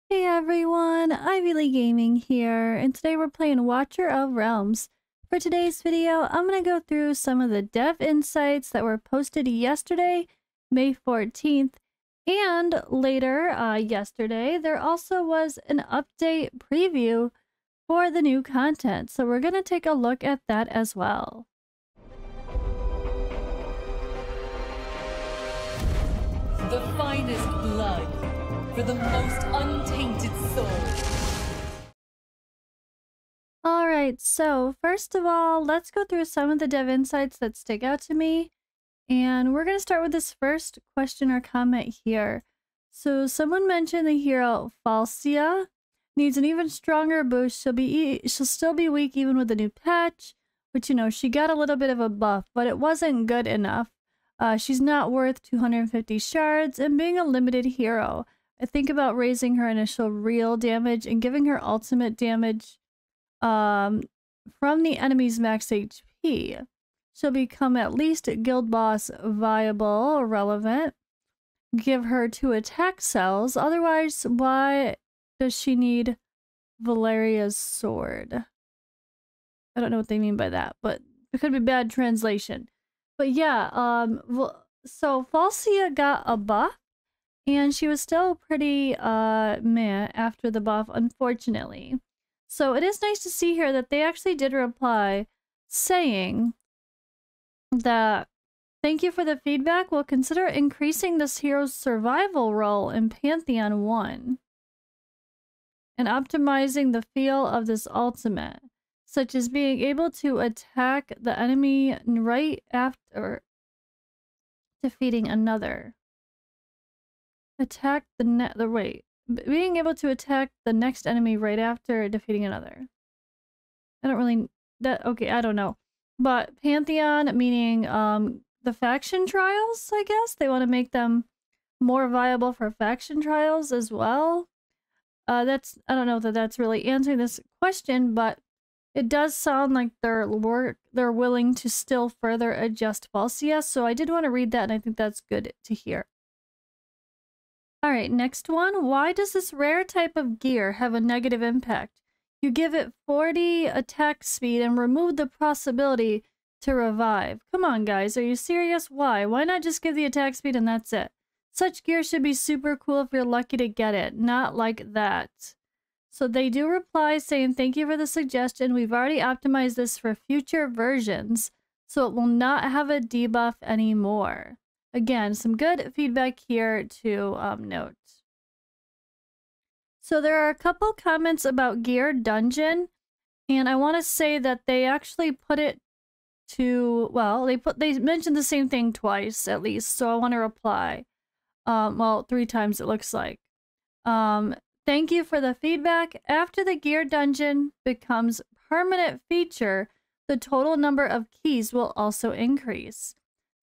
Hey everyone, Ivy Lee Gaming here, and today we're playing Watcher of Realms. For today's video, I'm going to go through some of the dev insights that were posted yesterday, May 14th, and later yesterday, there also was an update preview for the new content, so we're going to take a look at that as well. The finest blood for the most untainted soul. Alright, so first of all, let's go through some of the dev insights that stick out to me. And we're going to start with this first question or comment here. So someone mentioned the hero Falcia needs an even stronger boost. She'll still be weak even with the new patch, which, you know, she got a little bit of a buff, but it wasn't good enough. She's not worth 250 shards, and being a limited hero, I think about raising her initial real damage and giving her ultimate damage from the enemy's max HP. She'll become at least guild boss viable or relevant. Give her 2 attack cells. Otherwise, why does she need Valeria's sword? I don't know what they mean by that, but it could be bad translation. But yeah, so Falcia got a buff, and she was still pretty meh after the buff, unfortunately. So it is nice to see here that they actually did reply saying that thank you for the feedback. We'll consider increasing this hero's survival role in Pantheon 1 and optimizing the feel of this ultimate, such as being able to attack the enemy right after defeating another. Being able to attack the next enemy right after defeating another. I don't know. But Pantheon, meaning the faction trials, I guess. They want to make them more viable for faction trials as well. I don't know that that's really answering this question, but it does sound like they're willing to still further adjust Falcia, so I did want to read that, and I think that's good to hear. Alright, next one. Why does this rare type of gear have a negative impact? You give it 40 attack speed and remove the possibility to revive. Come on, guys. Are you serious? Why? Why not just give the attack speed and that's it? Such gear should be super cool if you're lucky to get it. Not like that. So they do reply saying, thank you for the suggestion. We've already optimized this for future versions, so it will not have a debuff anymore. Again, some good feedback here to note. So there are a couple comments about Gear Dungeon, and I want to say that they actually put it to, well, they mentioned the same thing twice at least, so I want to reply. Well, 3 times it looks like. Thank you for the feedback. After the Gear Dungeon becomes permanent feature, the total number of keys will also increase.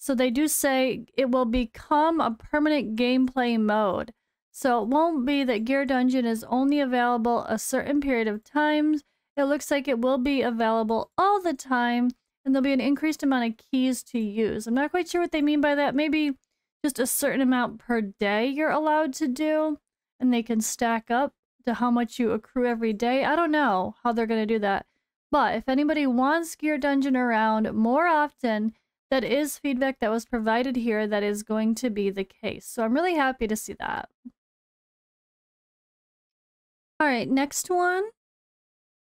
So they do say it will become a permanent gameplay mode. So it won't be that Gear Dungeon is only available a certain period of times. It looks like it will be available all the time, and there'll be an increased amount of keys to use. I'm not quite sure what they mean by that. Maybe just a certain amount per day you're allowed to do, and they can stack up to how much you accrue every day. I don't know how they're going to do that. But if anybody wants Gear Dungeon around more often, that is feedback that was provided here that is going to be the case. So I'm really happy to see that. Alright, next one.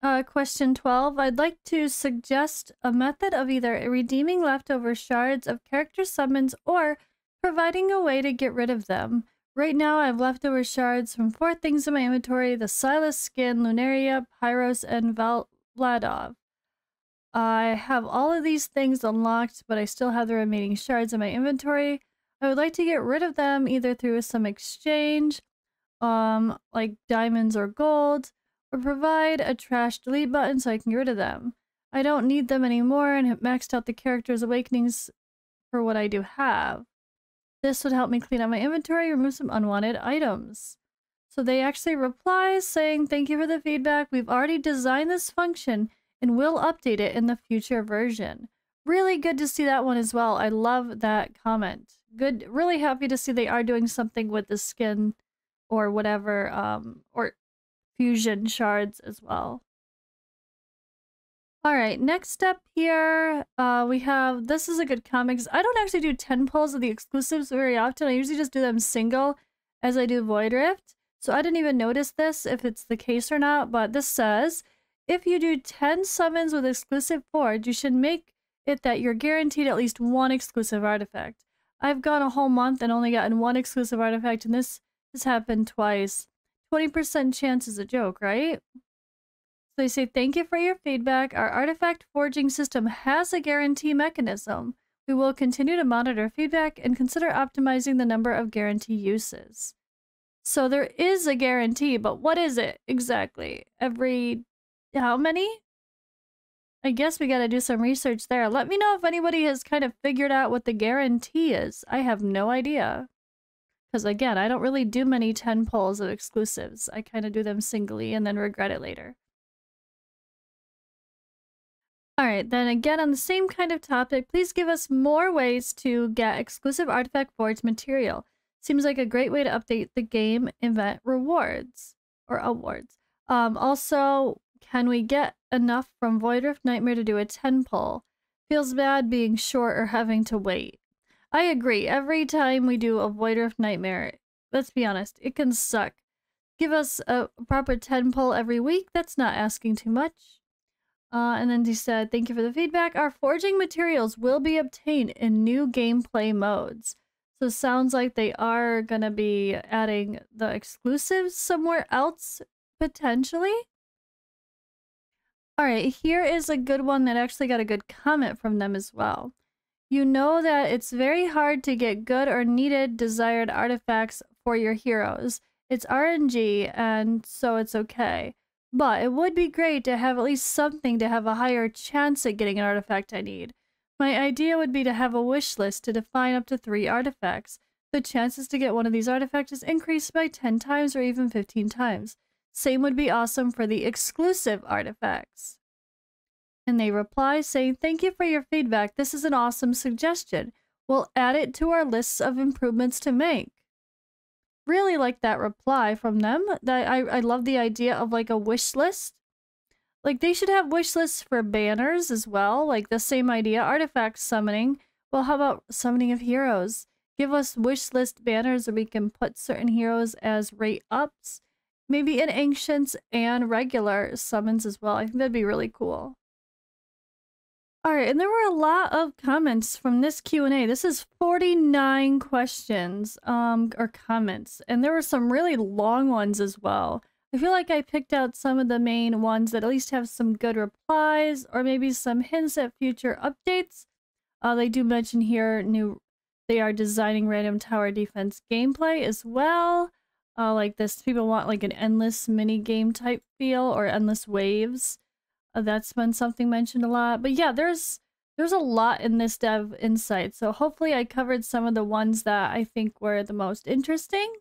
Question 12. I'd like to suggest a method of either redeeming leftover shards of character summons or providing a way to get rid of them. Right now I have leftover shards from 4 things in my inventory: the Silas skin, Lunaria, Pyros, and Vladov. I have all of these things unlocked, but I still have the remaining shards in my inventory. I would like to get rid of them either through some exchange, like diamonds or gold, or provide a trash delete button so I can get rid of them. I don't need them anymore and have maxed out the character's awakenings for what I do have. This would help me clean up my inventory, remove some unwanted items. So they actually reply saying, thank you for the feedback. We've already designed this function and will update it in the future version. Really good to see that one as well. I love that comment. Good, really happy to see they are doing something with the skin or whatever, or fusion shards as well. All right, next up here, we have, this is a good comic, 'cause I don't actually do 10 pulls of the exclusives very often. I usually just do them single as I do Void Rift. So I didn't even notice this, if it's the case or not, but this says, if you do 10 summons with exclusive Forge, you should make it that you're guaranteed at least one exclusive artifact. I've gone a whole month and only gotten one exclusive artifact, and this has happened twice. 20% chance is a joke, right? So they say, thank you for your feedback. Our artifact forging system has a guarantee mechanism. We will continue to monitor feedback and consider optimizing the number of guarantee uses. So there is a guarantee, but what is it exactly? Every how many? I guess we gotta do some research there. Let me know if anybody has kind of figured out what the guarantee is. I have no idea. Because again, I don't really do many 10 pulls of exclusives. I kind of do them singly and then regret it later. Alright, then again on the same kind of topic, please give us more ways to get exclusive Artifact Forge material. Seems like a great way to update the game event rewards. Or awards. Also, can we get enough from Void Rift Nightmare to do a 10 pull? Feels bad being short or having to wait. I agree, every time we do a Void Rift Nightmare, let's be honest, it can suck. Give us a proper 10 pull every week, that's not asking too much. And then he said, thank you for the feedback. Our forging materials will be obtained in new gameplay modes. So it sounds like they are going to be adding the exclusives somewhere else, potentially. Alright, here is a good one that actually got a good comment from them as well. You know that it's very hard to get good or needed desired artifacts for your heroes. It's RNG, and so it's okay. But it would be great to have at least something to have a higher chance at getting an artifact I need. My idea would be to have a wish list to define up to 3 artifacts. The chances to get one of these artifacts is increased by 10 times or even 15 times. Same would be awesome for the exclusive artifacts. And they reply saying, thank you for your feedback. This is an awesome suggestion. We'll add it to our lists of improvements to make. Really like that reply from them. That I love the idea of like a wish list. Like they should have wish lists for banners as well. Like the same idea. Artifact summoning. Well, how about summoning of heroes? Give us wish list banners where we can put certain heroes as rate ups. Maybe in ancients and regular summons as well. I think that'd be really cool. Alright, and there were a lot of comments from this Q&A. This is 49 questions, or comments, and there were some really long ones as well. I feel like I picked out some of the main ones that at least have some good replies, or maybe some hints at future updates. They do mention here they are designing random tower defense gameplay as well. Like this, people want like an endless mini game type feel, or endless waves. That's been something mentioned a lot. But yeah, there's a lot in this dev insight. So hopefully I covered some of the ones that I think were the most interesting.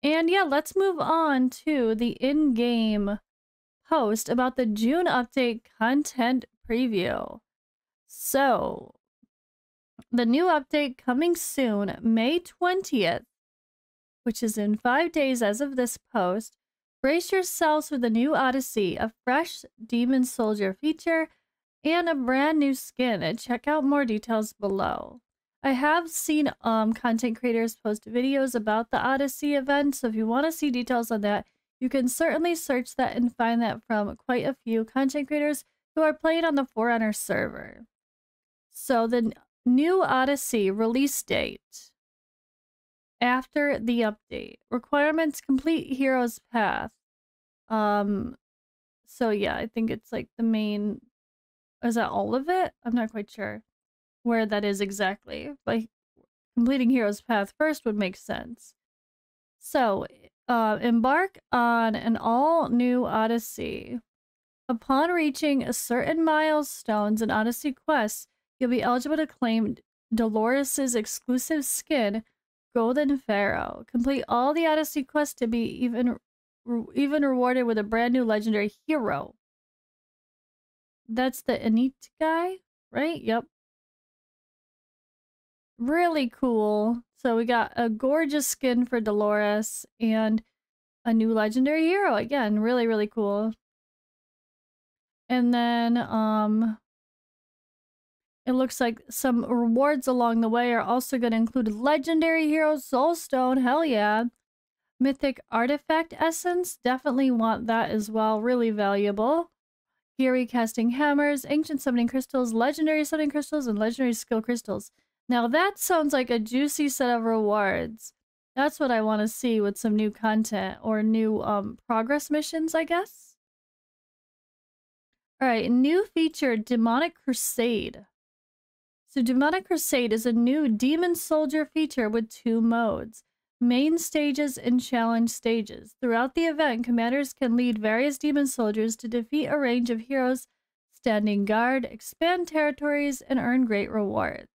And yeah, let's move on to the in-game post about the June update content preview. So, the new update coming soon, May 20th, which is in 5 days as of this post. Brace yourselves for the new Odyssey, a fresh Demon Soldier feature, and a brand new skin. And check out more details below. I have seen content creators post videos about the Odyssey event, so if you want to see details on that, you can certainly search that and find that from quite a few content creators who are playing on the For Honor server. So the new Odyssey release date. After the update. Requirements: complete Hero's Path. So yeah, I think it's like the main... Is that all of it? I'm not quite sure where that is exactly. But completing Hero's Path first would make sense. So, embark on an all-new Odyssey. Upon reaching certain milestones in Odyssey quests, you'll be eligible to claim Dolores' exclusive skin, Golden Pharaoh. Complete all the Odyssey quests to be even rewarded with a brand new legendary hero. That's the Ennead guy, right? Yep. Really cool. So we got a gorgeous skin for Dolores, and A new legendary hero. Again, really, really cool. And then, it looks like some rewards along the way are also going to include legendary hero soulstone. Hell yeah. Mythic artifact essence. Definitely want that as well. Really valuable. Fury casting hammers, ancient summoning crystals, legendary summoning crystals, and legendary skill crystals. Now that sounds like a juicy set of rewards. That's what I want to see with some new content or new progress missions, I guess. Alright, new feature, Demonic Crusade. So Demonic Crusade is a new Demon Soldier feature with 2 modes. Main stages and challenge stages. Throughout the event, commanders can lead various demon soldiers to defeat a range of heroes standing guard, expand territories, and earn great rewards.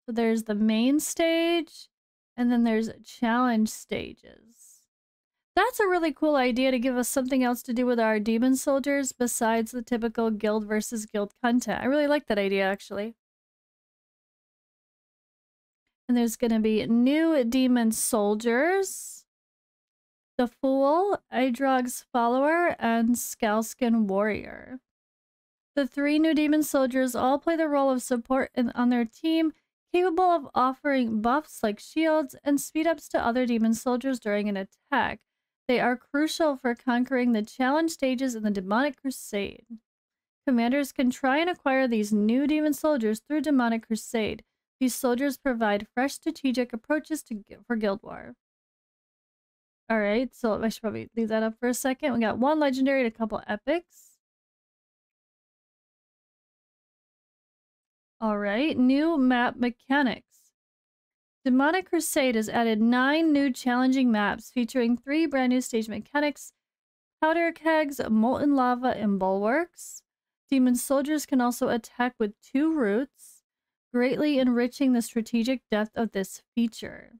So there's the main stage, and then there's challenge stages. That's a really cool idea to give us something else to do with our demon soldiers besides the typical guild versus guild content. I really like that idea, actually. And there's going to be new demon soldiers. The Fool, Adrog's Follower, and Scalskin Warrior. The 3 new demon soldiers all play the role of support on their team, capable of offering buffs like shields and speed-ups to other demon soldiers during an attack. They are crucial for conquering the challenge stages in the Demonic Crusade. Commanders can try and acquire these new demon soldiers through Demonic Crusade. These soldiers provide fresh strategic approaches for Guild War. Alright, so I should probably leave that up for a second. We got 1 legendary and a couple epics. Alright, new map mechanics. Demonic Crusade has added 9 new challenging maps featuring 3 brand new stage mechanics, powder kegs, molten lava, and bulwarks. Demon soldiers can also attack with 2 routes, greatly enriching the strategic depth of this feature.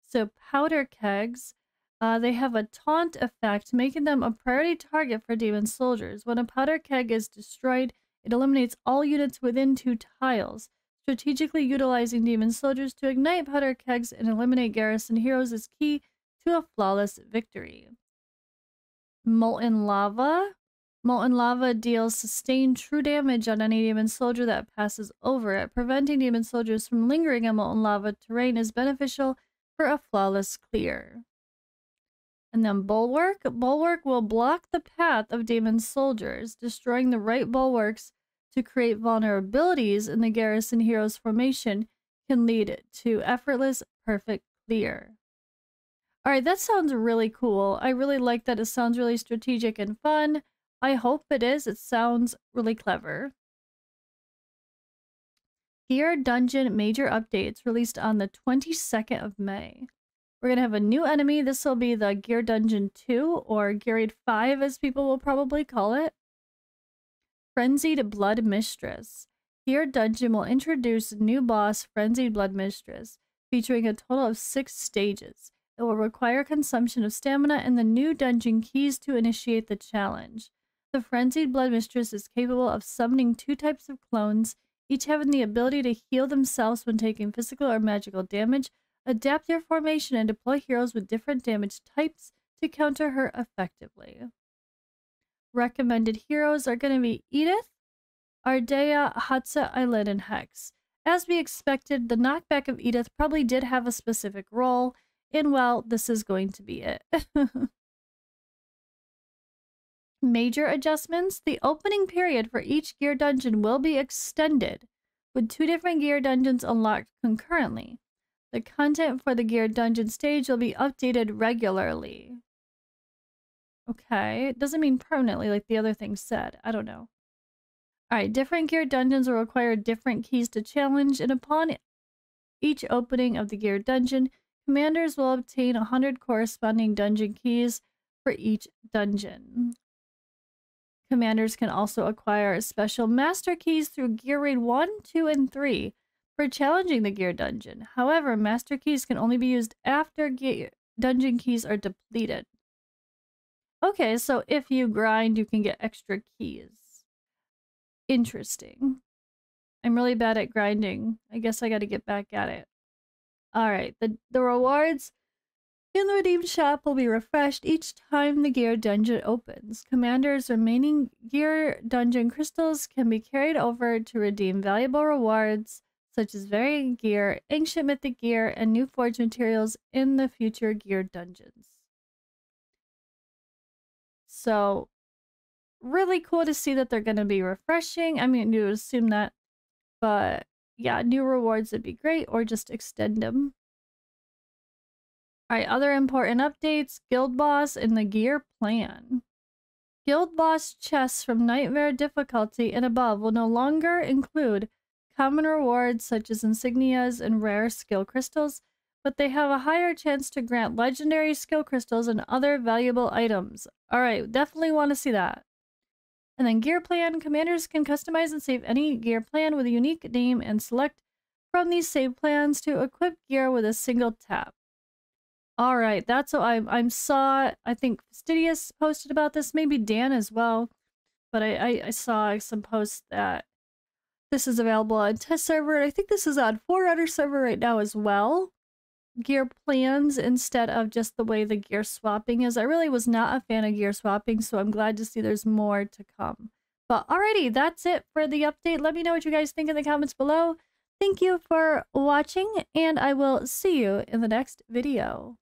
So powder kegs, they have a taunt effect, making them a priority target for demon soldiers. When a powder keg is destroyed, it eliminates all units within 2 tiles. Strategically utilizing demon soldiers to ignite powder kegs and eliminate garrison heroes is key to a flawless victory. Molten lava. Molten lava deals sustained true damage on any demon soldier that passes over it. Preventing demon soldiers from lingering on molten lava terrain is beneficial for a flawless clear. And then bulwark. Bulwark will block the path of demon soldiers. Destroying the right bulwarks to create vulnerabilities in the garrison hero's formation can lead to effortless, perfect clear. Alright, that sounds really cool. I really like that. It sounds really strategic and fun. I hope it is. It sounds really clever. Gear Dungeon major updates released on the 22nd of May. We're going to have a new enemy. This will be the Gear Dungeon 2, or Gear Raid 5 as people will probably call it. Frenzied Blood Mistress. Gear Dungeon will introduce new boss Frenzied Blood Mistress, featuring a total of 6 stages. It will require consumption of stamina and the new dungeon keys to initiate the challenge. The Frenzied Blood Mistress is capable of summoning 2 types of clones, each having the ability to heal themselves when taking physical or magical damage, adapt their formation, and deploy heroes with different damage types to counter her effectively. Recommended heroes are going to be Edith, Ardea, Hatsa, Eileen, and Hex. As we expected, the knockback of Edith probably did have a specific role, and well, this is going to be it. Major adjustments. The opening period for each gear dungeon will be extended, with 2 different gear dungeons unlocked concurrently. The content for the gear dungeon stage will be updated regularly. Okay, it doesn't mean permanently like the other thing said. I don't know. Alright, different gear dungeons will require different keys to challenge, and upon each opening of the gear dungeon, commanders will obtain 100 corresponding dungeon keys for each dungeon. Commanders can also acquire special master keys through Gear Raid 1, 2, and 3 for challenging the gear dungeon. However, master keys can only be used after dungeon keys are depleted. Okay, so if you grind, you can get extra keys. Interesting. I'm really bad at grinding. I guess I gotta get back at it. Alright, the rewards. In the redeem shop will be refreshed each time the gear dungeon opens. Commander's remaining gear dungeon crystals can be carried over to redeem valuable rewards such as variant gear, ancient mythic gear, and new forge materials in the future gear dungeons. So, really cool to see that they're going to be refreshing. I mean, you would assume that, but yeah, new rewards would be great, or just extend them. Alright, other important updates. Guild Boss and the Gear Plan. Guild Boss chests from Nightmare difficulty and above will no longer include common rewards such as insignias and rare skill crystals, but they have a higher chance to grant legendary skill crystals and other valuable items. Alright, definitely want to see that. And then Gear Plan. Commanders can customize and save any gear plan with a unique name and select from these save plans to equip gear with a single tap. Alright, that's what I saw. I think Fastidious posted about this, maybe Dan as well. But I saw some posts that this is available on test server, and I think this is on Forerunner server right now as well. Gear plans instead of just the way the gear swapping is. I really was not a fan of gear swapping, so I'm glad to see there's more to come. But alrighty, that's it for the update. Let me know what you guys think in the comments below. Thank you for watching, and I will see you in the next video.